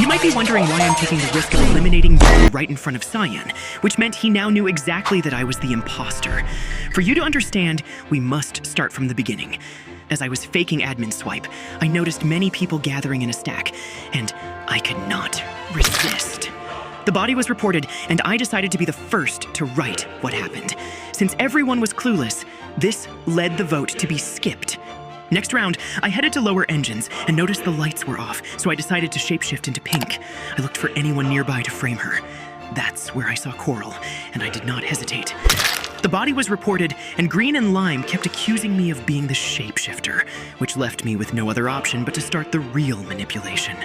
might be wondering why I'm taking the risk of eliminating Yellow right in front of Cyan, which meant he now knew exactly that I was the imposter. For you to understand, we must start from the beginning. As I was faking admin swipe, I noticed many people gathering in a stack, and I could not resist. The body was reported, and I decided to be the first to write what happened. Since everyone was clueless, this led the vote to be skipped. Next round, I headed to lower engines and noticed the lights were off, so I decided to shapeshift into Pink. I looked for anyone nearby to frame her. That's where I saw Coral, and I did not hesitate. The body was reported, and Green and Lime kept accusing me of being the shapeshifter, which left me with no other option but to start the real manipulation.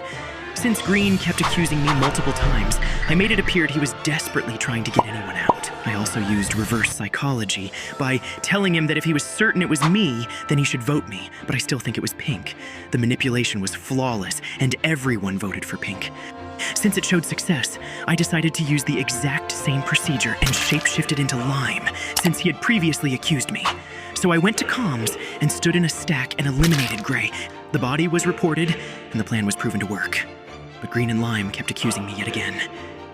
Since Green kept accusing me multiple times, I made it appear he was desperately trying to get anyone out. I also used reverse psychology by telling him that if he was certain it was me, then he should vote me, but I still think it was Pink. The manipulation was flawless, and everyone voted for Pink. Since it showed success, I decided to use the exact same procedure and shapeshifted into Lime, since he had previously accused me. So I went to comms and stood in a stack and eliminated Gray. The body was reported, and the plan was proven to work. But Green and Lime kept accusing me yet again.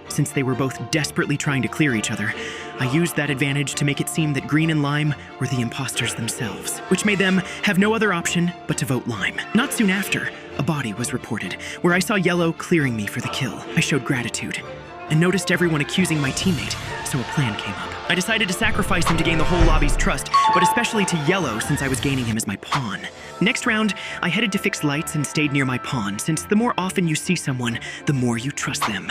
Since they were both desperately trying to clear each other, I used that advantage to make it seem that Green and Lime were the imposters themselves, which made them have no other option but to vote Lime. Not soon after, a body was reported, where I saw Yellow clearing me for the kill. I showed gratitude, and noticed everyone accusing my teammate, so a plan came up. I decided to sacrifice him to gain the whole lobby's trust, but especially to Yellow since I was gaining him as my pawn. Next round, I headed to fix lights and stayed near my pawn, since the more often you see someone, the more you trust them.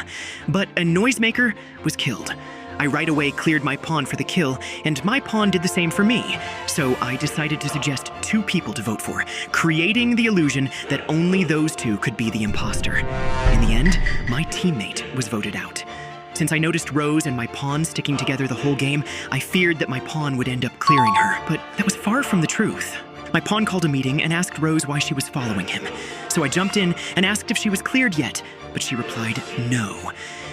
But a noisemaker was killed. I right away cleared my pawn for the kill, and my pawn did the same for me. So I decided to suggest 2 people to vote for, creating the illusion that only those 2 could be the imposter. In the end, my teammate was voted out. Since I noticed Rose and my pawn sticking together the whole game, I feared that my pawn would end up clearing her, but that was far from the truth. My pawn called a meeting and asked Rose why she was following him. So I jumped in and asked if she was cleared yet, but she replied no.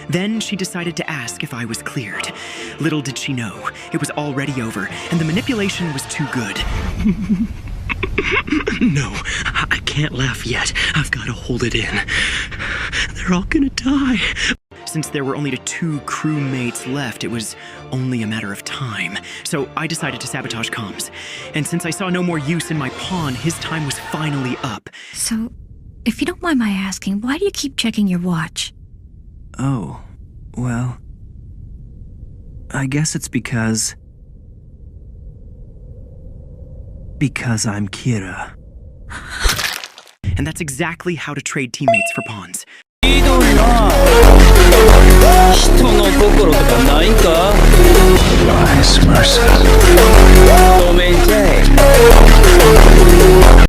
Then she decided to ask if I was cleared. Little did she know, it was already over, and the manipulation was too good. No, I can't laugh yet. I've got to hold it in. They're all gonna die. Since there were only 2 crewmates left, it was only a matter of time. So I decided to sabotage comms. And since I saw no more use in my pawn, his time was finally up. So, if you don't mind my asking, why do you keep checking your watch? Oh, well, I guess it's because I'm Kira. And that's exactly how to trade teammates for pawns. Vice versa.